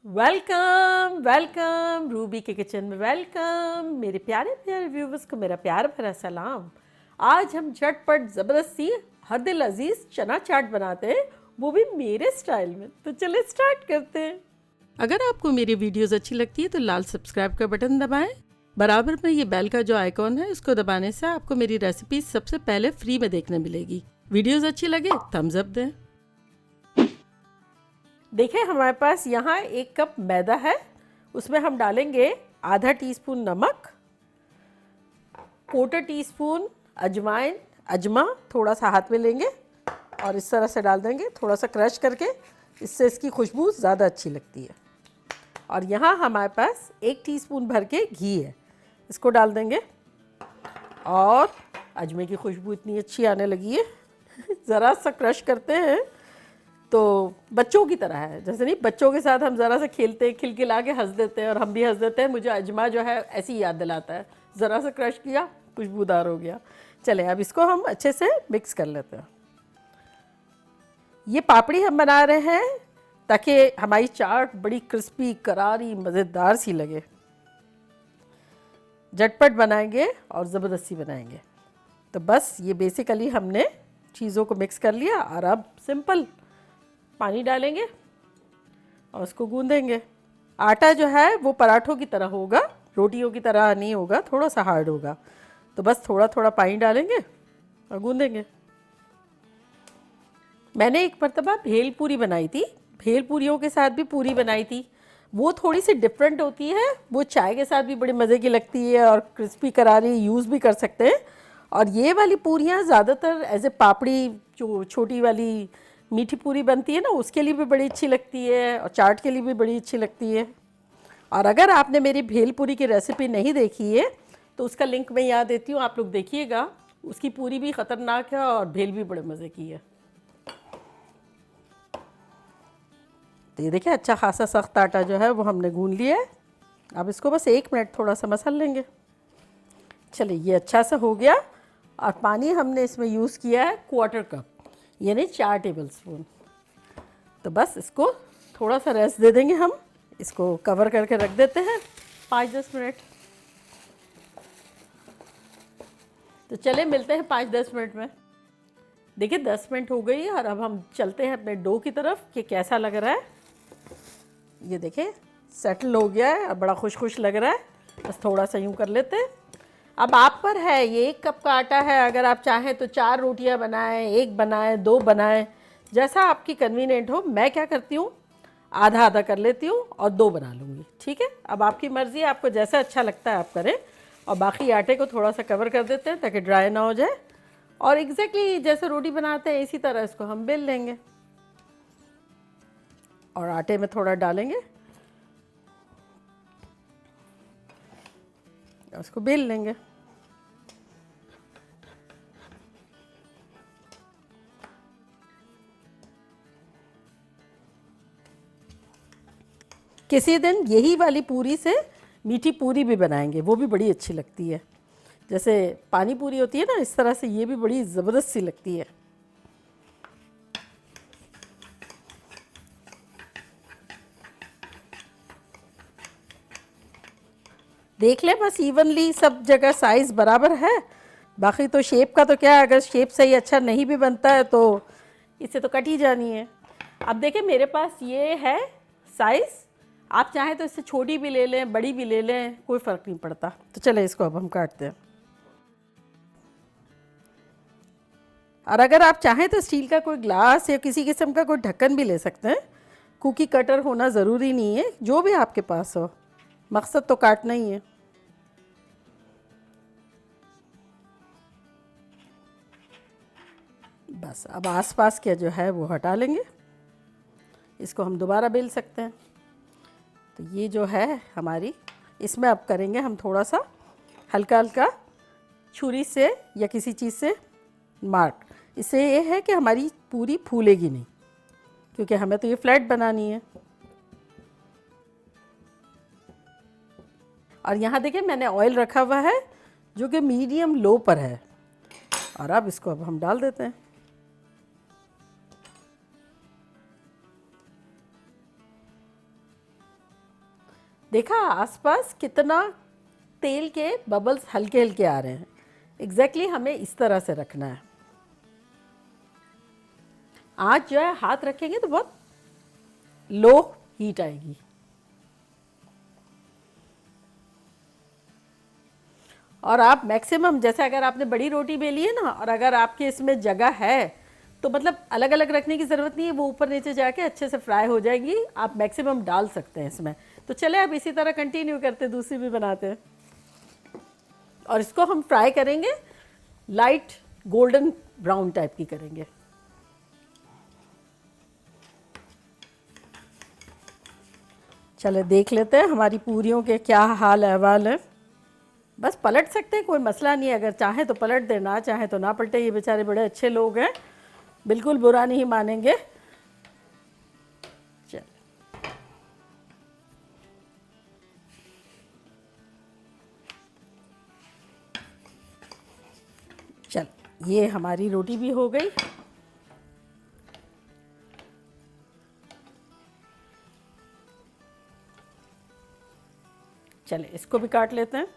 Welcome welcome Ruby के kitchen में welcome. मेरे प्यारे प्यारे व्यूवर्स को मेरा प्यार भरा सलाम। आज हम झटपट ज़बरदस्ती हर दिल अजीज चना चाट बनाते हैं, वो भी मेरे स्टाइल में। तो चलिए स्टार्ट करते हैं। अगर आपको मेरी वीडियोस अच्छी लगती है तो लाल सब्सक्राइब का बटन दबाएं। बराबर में ये बेल का जो आइकॉन है उसको दबाने से आपको मेरी रेसिपी सबसे पहले फ्री में देखने मिलेगी। वीडियोस अच्छी लगे थम्स अप दें। देखिए हमारे पास यहाँ 1 कप मैदा है, उसमें हम डालेंगे आधा टीस्पून नमक, 1/4 टीस्पून अजवाइन, अजमा थोड़ा सा हाथ में लेंगे और इस तरह से डाल देंगे, थोड़ा सा क्रश करके, इससे इसकी खुशबू ज़्यादा अच्छी लगती है। और यहाँ हमारे पास 1 टीस्पून भर के घी है, इसको डाल देंगे। और अजमे की खुशबू इतनी अच्छी आने लगी है ज़रा सा क्रश करते हैं तो बच्चों की तरह है, जैसे नहीं बच्चों के साथ हम ज़रा सा खेलते हैं, खिलखिला के हंस देते हैं और हम भी हंस देते हैं। मुझे अजमा जो है ऐसी याद दिलाता है, ज़रा सा क्रश किया खुशबूदार हो गया। चले अब इसको हम अच्छे से मिक्स कर लेते हैं। ये पापड़ी हम बना रहे हैं ताकि हमारी चाट बड़ी क्रिस्पी करारी मज़ेदार सी लगे। झटपट बनाएंगे और ज़बरदस्ती बनाएंगे। तो बस ये बेसिकली हमने चीज़ों को मिक्स कर लिया और अब सिंपल पानी डालेंगे और उसको गूंदेंगे। आटा जो है वो पराठों की तरह होगा, रोटियों की तरह नहीं होगा, थोड़ा सा हार्ड होगा। तो बस थोड़ा थोड़ा पानी डालेंगे और गूंदेंगे। मैंने एक मरतबा भेल पूरी बनाई थी, भेल पूरियों के साथ भी पूरी बनाई थी। वो थोड़ी सी डिफरेंट होती है, वो चाय के साथ भी बड़ी मज़े की लगती है और क्रिस्पी करारी यूज़ भी कर सकते हैं। और ये वाली पूरियाँ ज़्यादातर एज ए पापड़ी, जो छोटी वाली मीठी पूरी बनती है ना, उसके लिए भी बड़ी अच्छी लगती है और चाट के लिए भी बड़ी अच्छी लगती है। और अगर आपने मेरी भेल पूरी की रेसिपी नहीं देखी है तो उसका लिंक मैं यहाँ देती हूँ, आप लोग देखिएगा। उसकी पूरी भी ख़तरनाक है और भेल भी बड़े मज़े की है। तो ये देखिए अच्छा खासा सख्त आटा जो है वो हमने गूंद लिया है। अब इसको बस 1 मिनट थोड़ा सा मसल लेंगे। चलिए ये अच्छा सा हो गया। और पानी हमने इसमें यूज़ किया है 1/4 कप, यानी 4 टेबल स्पून। तो बस इसको थोड़ा सा रेस्ट दे देंगे, हम इसको कवर करके रख देते हैं 5-10 मिनट। तो चले मिलते हैं 5-10 मिनट में। देखिए 10 मिनट हो गई और अब हम चलते हैं अपने डो की तरफ कि कैसा लग रहा है। ये देखिए सेटल हो गया है और बड़ा खुश खुश लग रहा है। बस थोड़ा सा यूँ कर लेते हैं। अब आप पर है, ये 1 कप का आटा है, अगर आप चाहें तो 4 रोटियां बनाएं, 1 बनाएं, 2 बनाएं, जैसा आपकी कन्वीनियंट हो। मैं क्या करती हूँ, आधा आधा कर लेती हूँ और 2 बना लूँगी। ठीक है, अब आपकी मर्ज़ी, आपको जैसा अच्छा लगता है आप करें। और बाकी आटे को थोड़ा सा कवर कर देते हैं ताकि ड्राई ना हो जाए। और एग्जैक्टली जैसे रोटी बनाते हैं इसी तरह इसको हम बेल लेंगे और आटे में थोड़ा डालेंगे, उसको बेल लेंगे। किसी दिन यही वाली पूरी से मीठी पूरी भी बनाएंगे, वो भी बड़ी अच्छी लगती है। जैसे पानी पूरी होती है ना, इस तरह से ये भी बड़ी ज़बरदस्त सी लगती है। देख ले बस इवनली सब जगह साइज़ बराबर है। बाकी तो शेप का तो क्या है, अगर शेप सही अच्छा नहीं भी बनता है तो इससे तो कट ही जानी है। अब देखिए मेरे पास ये है साइज़, आप चाहें तो इससे छोटी भी ले लें, बड़ी भी ले लें, कोई फ़र्क नहीं पड़ता। तो चले इसको अब हम काटते हैं। और अगर आप चाहें तो स्टील का कोई ग्लास या किसी किस्म का कोई ढक्कन भी ले सकते हैं। कुकी कटर होना ज़रूरी नहीं है, जो भी आपके पास हो, मकसद तो काटना ही है। बस अब आसपास के जो है वो हटा लेंगे, इसको हम दोबारा बेल सकते हैं। तो ये जो है हमारी, इसमें अब करेंगे हम थोड़ा सा हल्का हल्का छुरी से या किसी चीज़ से मार्क। इससे ये है कि हमारी पूरी फूलेगी नहीं, क्योंकि हमें तो ये फ्लैट बनानी है। और यहाँ देखिए मैंने ऑयल रखा हुआ है जो कि मीडियम लो पर है। और अब इसको अब हम डाल देते हैं। देखा आसपास कितना तेल के बबल्स हल्के हल्के आ रहे हैं। एग्जैक्टली हमें इस तरह से रखना है। आज जो है हाथ रखेंगे तो बहुत लो हीट आएगी। और आप मैक्सिमम, जैसे अगर आपने बड़ी रोटी बेली है ना, और अगर आपके इसमें जगह है तो मतलब अलग अलग रखने की ज़रूरत नहीं है, वो ऊपर नीचे जाके अच्छे से फ्राई हो जाएगी। आप मैक्सिमम डाल सकते हैं इसमें। तो चले अब इसी तरह कंटिन्यू करते, दूसरी भी बनाते हैं। और इसको हम फ्राई करेंगे, लाइट गोल्डन ब्राउन टाइप की करेंगे। चले देख लेते हैं हमारी पूरियों के क्या हाल अहवाल है। बस पलट सकते हैं, कोई मसला नहीं है। अगर चाहे तो पलट दे, ना चाहे तो ना पलटे। ये बेचारे बड़े अच्छे लोग हैं, बिल्कुल बुरा नहीं मानेंगे। चल चल, ये हमारी रोटी भी हो गई। चले इसको भी काट लेते हैं।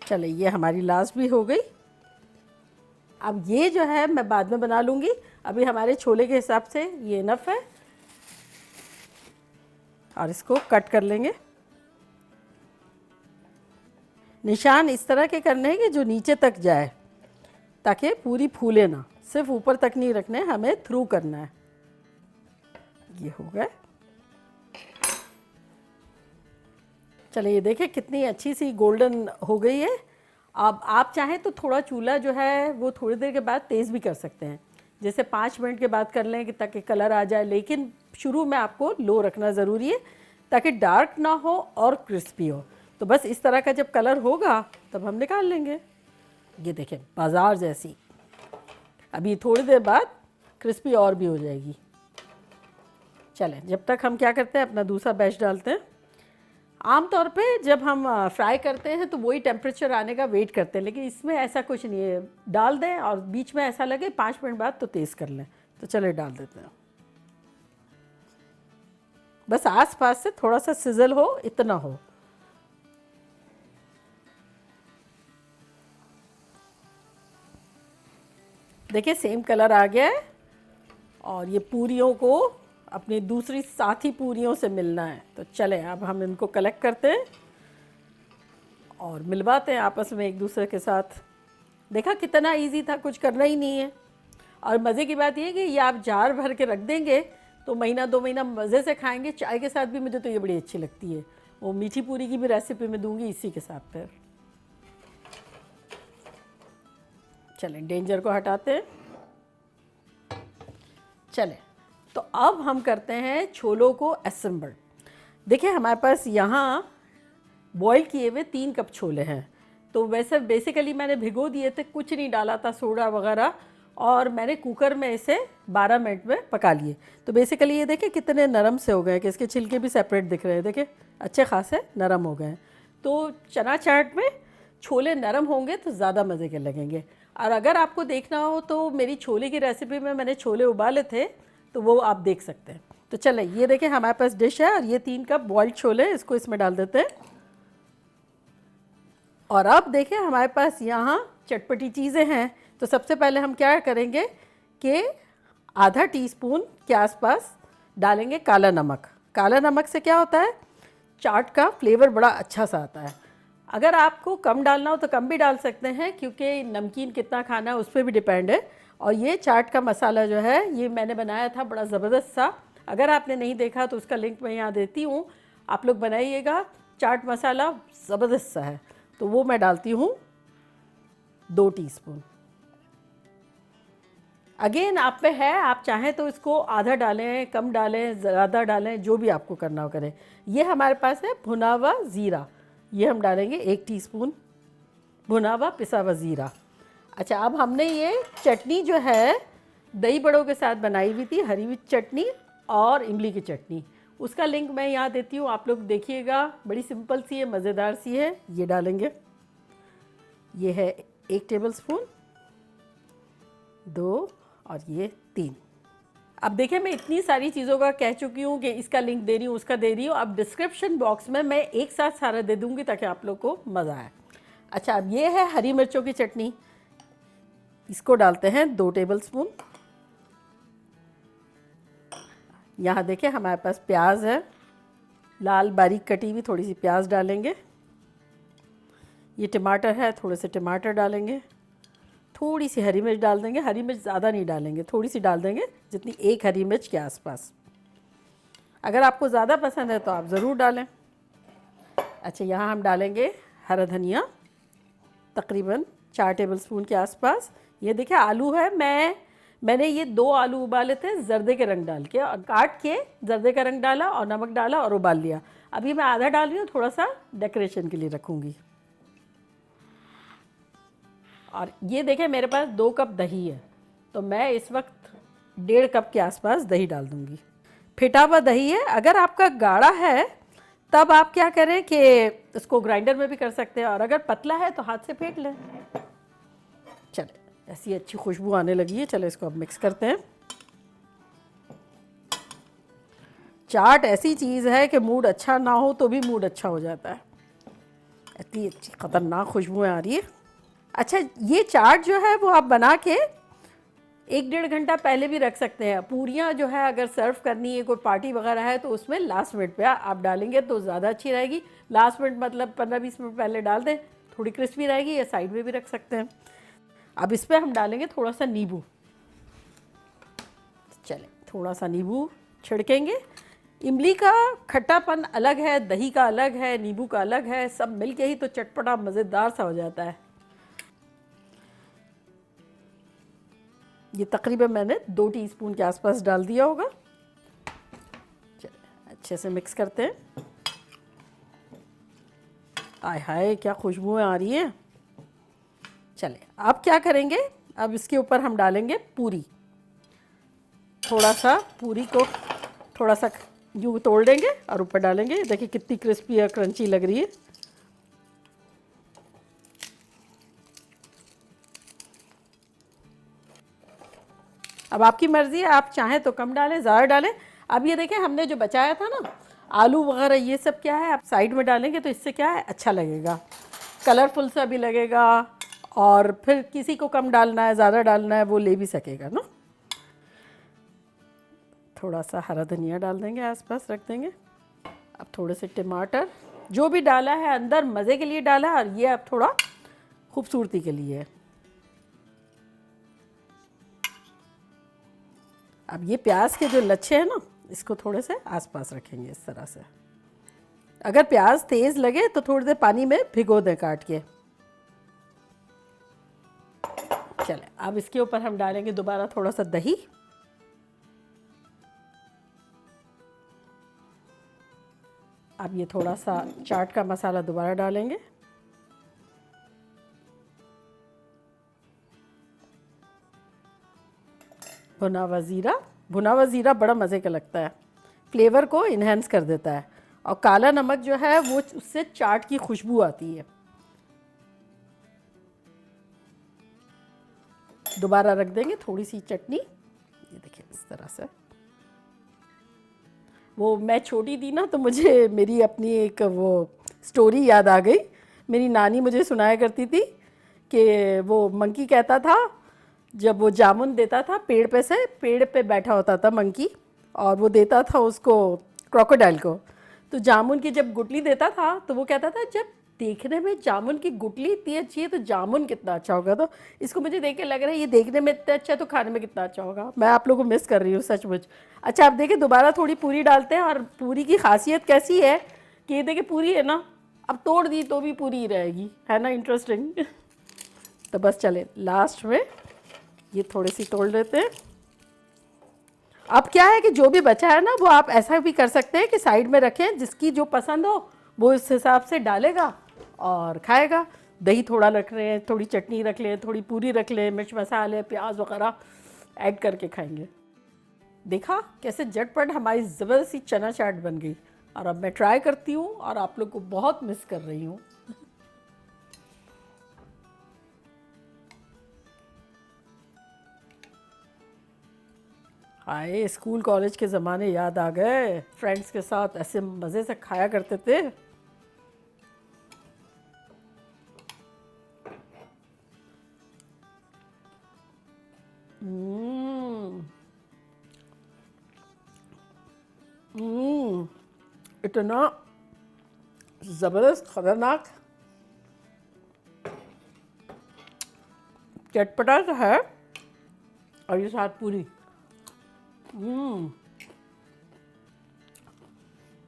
चले ये हमारी लास्ट भी हो गई। अब ये जो है मैं बाद में बना लूँगी, अभी हमारे छोले के हिसाब से ये इनफ है। और इसको कट कर लेंगे। निशान इस तरह के करने हैं कि जो नीचे तक जाए, ताकि पूरी फूले ना। सिर्फ ऊपर तक नहीं रखने, हमें थ्रू करना है। ये हो गए। चलिए ये देखें कितनी अच्छी सी गोल्डन हो गई है। अब आप चाहें तो थोड़ा चूल्हा जो है वो थोड़ी देर के बाद तेज़ भी कर सकते हैं, जैसे 5 मिनट के बाद कर लें कि ताकि कलर आ जाए। लेकिन शुरू में आपको लो रखना ज़रूरी है, ताकि डार्क ना हो और क्रिस्पी हो। तो बस इस तरह का जब कलर होगा तब हम निकाल लेंगे। ये देखें बाज़ार जैसी। अभी थोड़ी देर बाद क्रिस्पी और भी हो जाएगी। चलें जब तक हम क्या करते हैं, अपना दूसरा बैच डालते हैं। आमतौर पे जब हम फ्राई करते हैं तो वही टेम्परेचर आने का वेट करते हैं, लेकिन इसमें ऐसा कुछ नहीं है। डाल दें और बीच में ऐसा लगे 5 मिनट बाद तो तेज़ कर लें। तो चले डाल देते हैं। बस आस पास से थोड़ा सा सिजल हो, इतना हो। देखिए सेम कलर आ गया है। और ये पूरियों को अपनी दूसरी साथी पूरियों से मिलना है। तो चलें अब हम इनको कलेक्ट करते हैं और मिलवाते हैं आपस में एक दूसरे के साथ। देखा कितना इजी था, कुछ करना ही नहीं है। और मज़े की बात ये कि ये आप जार भर के रख देंगे तो महीना 2 महीना मज़े से खाएंगे। चाय के साथ भी मुझे तो ये बड़ी अच्छी लगती है। वो मीठी पूरी की भी रेसिपी मैं दूंगी इसी के साथ। फिर चलें डेंजर को हटाते हैं। चलें तो अब हम करते हैं छोलों को असेंबल। देखिए हमारे पास यहाँ बॉईल किए हुए 3 कप छोले हैं। तो वैसे बेसिकली मैंने भिगो दिए थे, कुछ नहीं डाला था सोडा वगैरह, और मैंने कुकर में इसे 12 मिनट में पका लिए। तो बेसिकली ये देखिए कितने नरम से हो गए कि इसके छिलके भी सेपरेट दिख रहे हैं। देखिए अच्छे खासे नरम हो गए। तो चना चाट में छोले नरम होंगे तो ज़्यादा मज़े के लगेंगे। और अगर आपको देखना हो तो मेरी छोले की रेसिपी में मैंने छोले उबाले थे, तो वो आप देख सकते हैं। तो चले ये देखें हमारे पास डिश है और ये 3 कप बॉइल्ड छोले, इसको इसमें डाल देते हैं। और अब देखें हमारे पास यहाँ चटपटी चीज़ें हैं। तो सबसे पहले हम क्या करेंगे कि आधा टीस्पून के आसपास डालेंगे काला नमक। काला नमक से क्या होता है, चाट का फ्लेवर बड़ा अच्छा सा आता है। अगर आपको कम डालना हो तो कम भी डाल सकते हैं, क्योंकि नमकीन कितना खाना है उस पर भी डिपेंड है। और ये चाट का मसाला जो है ये मैंने बनाया था बड़ा ज़बरदस्त सा। अगर आपने नहीं देखा तो उसका लिंक मैं यहाँ देती हूँ, आप लोग बनाइएगा। चाट मसाला ज़बरदस्त सा है। तो वो मैं डालती हूँ 2 टीस्पून। अगेन आप पे है, आप चाहें तो इसको आधा डालें, कम डालें, ज़्यादा डालें, जो भी आपको करना हो करें। ये हमारे पास है भुना हुआ ज़ीरा, ये हम डालेंगे 1 टीस्पून भुना हुआ पिसा हुआ ज़ीरा। अच्छा अब हमने ये चटनी जो है दही बड़ों के साथ बनाई हुई थी, हरी मिर्च चटनी और इमली की चटनी, उसका लिंक मैं यहाँ देती हूँ, आप लोग देखिएगा। बड़ी सिंपल सी है, मज़ेदार सी है। ये डालेंगे, ये है 1 टेबलस्पून। 2 और ये 3। अब देखिए मैं इतनी सारी चीज़ों का कह चुकी हूँ कि इसका लिंक दे रही हूँ, उसका दे रही हूँ। अब डिस्क्रिप्शन बॉक्स में मैं एक साथ सारा दे दूँगी ताकि आप लोग को मज़ा आए। अच्छा, अब ये है हरी मिर्चों की चटनी। इसको डालते हैं 2 टेबलस्पून। यहाँ देखिए हमारे पास प्याज है, लाल बारीक कटी हुई थोड़ी सी प्याज डालेंगे। ये टमाटर है, थोड़े से टमाटर डालेंगे। थोड़ी सी हरी मिर्च डाल देंगे, हरी मिर्च ज़्यादा नहीं डालेंगे, थोड़ी सी डाल देंगे, जितनी एक हरी मिर्च के आसपास। अगर आपको ज़्यादा पसंद है तो आप ज़रूर डालें। अच्छा, यहाँ हम डालेंगे हरा धनिया, तकरीबन 4 टेबलस्पून के आसपास। ये देखिए आलू है, मैंने ये 2 आलू उबाले थे जर्दे के रंग डाल के, और काट के जर्दे का रंग डाला और नमक डाला और उबाल लिया। अभी मैं आधा डाल रही हूँ, थोड़ा सा डेकोरेशन के लिए रखूँगी। और ये देखें मेरे पास 2 कप दही है, तो मैं इस वक्त 1.5 कप के आसपास दही डाल दूँगी। फिटा हुआ दही है। अगर आपका गाढ़ा है तब आप क्या करें कि इसको ग्राइंडर में भी कर सकते हैं, और अगर पतला है तो हाथ से फेंट लें। चले, ऐसी अच्छी खुशबू आने लगी है। चलो इसको अब मिक्स करते हैं। चाट ऐसी चीज़ है कि मूड अच्छा ना हो तो भी मूड अच्छा हो जाता है। इतनी अच्छी ख़तरनाक खुशबुएं आ रही है। अच्छा, ये चाट जो है वो आप बना के 1-1.5 घंटा पहले भी रख सकते हैं। पूरियाँ जो है अगर सर्व करनी है, कोई पार्टी वगैरह है, तो उसमें लास्ट मिनट पे आप डालेंगे तो ज़्यादा अच्छी रहेगी। लास्ट मिनट मतलब 15-20 मिनट पहले डाल दें, थोड़ी क्रिस्पी रहेगी, या साइड में भी रख सकते हैं। अब इस पर हम डालेंगे थोड़ा सा नींबू। चलें, थोड़ा सा नींबू छिड़केंगे। इमली का खट्टापन अलग है, दही का अलग है, नींबू का अलग है, सब मिलके ही तो चटपटा मज़ेदार सा हो जाता है। ये तकरीबन मैंने 2 टीस्पून के आसपास डाल दिया होगा। चलिए अच्छे से मिक्स करते हैं। आय हाय, क्या खुशबुएं आ रही हैं। चलिए अब क्या करेंगे, अब इसके ऊपर हम डालेंगे पूरी। थोड़ा सा पूरी को थोड़ा सा यूँ तोड़ देंगे और ऊपर डालेंगे। देखिए कितनी क्रिस्पी और क्रंची लग रही है। अब आपकी मर्ज़ी है, आप चाहें तो कम डालें, ज़्यादा डालें। अब ये देखें हमने जो बचाया था ना आलू वगैरह, ये सब क्या है आप साइड में डालेंगे तो इससे क्या है अच्छा लगेगा, कलरफुल सा भी लगेगा। और फिर किसी को कम डालना है, ज़्यादा डालना है, वो ले भी सकेगा ना। थोड़ा सा हरा धनिया डाल देंगे, आसपास रख देंगे। अब थोड़े से टमाटर, जो भी डाला है अंदर मज़े के लिए डाला है, और ये अब थोड़ा खूबसूरती के लिए है। अब ये प्याज के जो लच्छे हैं ना, इसको थोड़े से आसपास रखेंगे इस तरह से। अगर प्याज तेज़ लगे तो थोड़ी देर पानी में भिगो दें काट के। चले, अब इसके ऊपर हम डालेंगे दोबारा थोड़ा सा दही। अब ये थोड़ा सा चाट का मसाला दोबारा डालेंगे। भुना हुआ ज़ीरा, भुना हुआ ज़ीरा बड़ा मज़े का लगता है, फ्लेवर को इन्हेंस कर देता है। और काला नमक जो है वो उससे चाट की खुशबू आती है। दोबारा रख देंगे थोड़ी सी चटनी। ये देखिए इस तरह से। वो मैं छोटी थी ना तो मुझे मेरी अपनी एक वो स्टोरी याद आ गई। मेरी नानी मुझे सुनाया करती थी कि वो मंकी कहता था, जब वो जामुन देता था पेड़ पे से, पेड़ पे बैठा होता था मंकी, और वो देता था उसको क्रोकोडाइल को, तो जामुन की जब गुटली देता था तो वो कहता था जब देखने में जामुन की गुटली इतनी अच्छी है तो जामुन कितना अच्छा होगा। तो इसको मुझे देख के लग रहा है ये देखने में इतना अच्छा है तो खाने में कितना अच्छा होगा। मैं आप लोगों को मिस कर रही हूँ सचमुच। अच्छा, आप देखिए दोबारा थोड़ी पूरी डालते हैं, और पूरी की खासियत कैसी है कि ये देखिए पूरी है ना, अब तोड़ दी तो भी पूरी ही रहेगी, है ना इंटरेस्टिंग। तो बस चले लास्ट में ये थोड़ी सी तोड़ लेते हैं। अब क्या है कि जो भी बचा है ना वो आप ऐसा भी कर सकते हैं कि साइड में रखें, जिसकी जो पसंद हो वो इस हिसाब से डालेगा और खाएगा। दही थोड़ा रख रहे हैं, थोड़ी चटनी रख लें, थोड़ी पूरी रख लें, मिर्च मसाले प्याज वगैरह ऐड करके खाएंगे। देखा कैसे झटपट हमारी ज़बरदस्त सी चना चाट बन गई। और अब मैं ट्राई करती हूँ और आप लोग को बहुत मिस कर रही हूँ। हाय, स्कूल कॉलेज के ज़माने याद आ गए। फ्रेंड्स के साथ ऐसे मज़े से खाया करते थे। हम्म हम्म, इतना ज़बरदस्त, खतरनाक, चटपटा सा है। और ये साथ पूरी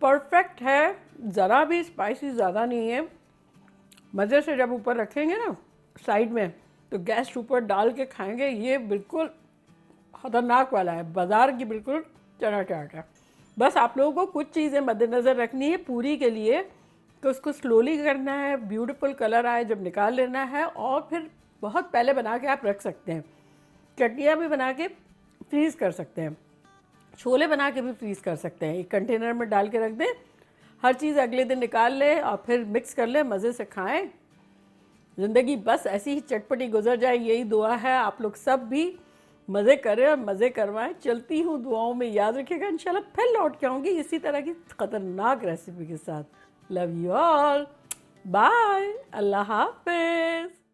परफेक्ट है। ज़रा भी स्पाइसी ज़्यादा नहीं है। मज़े से जब ऊपर रखेंगे ना साइड में, तो गैस ऊपर डाल के खाएंगे। ये बिल्कुल खतरनाक वाला है, बाज़ार की बिल्कुल चना चाट है। बस आप लोगों को कुछ चीज़ें मद्देनज़र रखनी है पूरी के लिए, तो उसको स्लोली करना है, ब्यूटीफुल कलर आए जब निकाल लेना है, और फिर बहुत पहले बना के आप रख सकते हैं। चटनियाँ भी बना के फ्रीज़ कर सकते हैं, छोले बना के भी फ्रीज़ कर सकते हैं। एक कंटेनर में डाल के रख दें, हर चीज़ अगले दिन निकाल लें और फिर मिक्स कर लें, मज़े से खाएं। ज़िंदगी बस ऐसी ही चटपटी गुजर जाए, यही दुआ है। आप लोग सब भी मज़े करें और मज़े करवाएं। चलती हूँ, दुआओं में याद रखिएगा। इंशाल्लाह फिर लौट के आऊँगी इसी तरह की ख़तरनाक रेसिपी के साथ। लव यू ऑल, बाय, अल्लाह हाफिज़।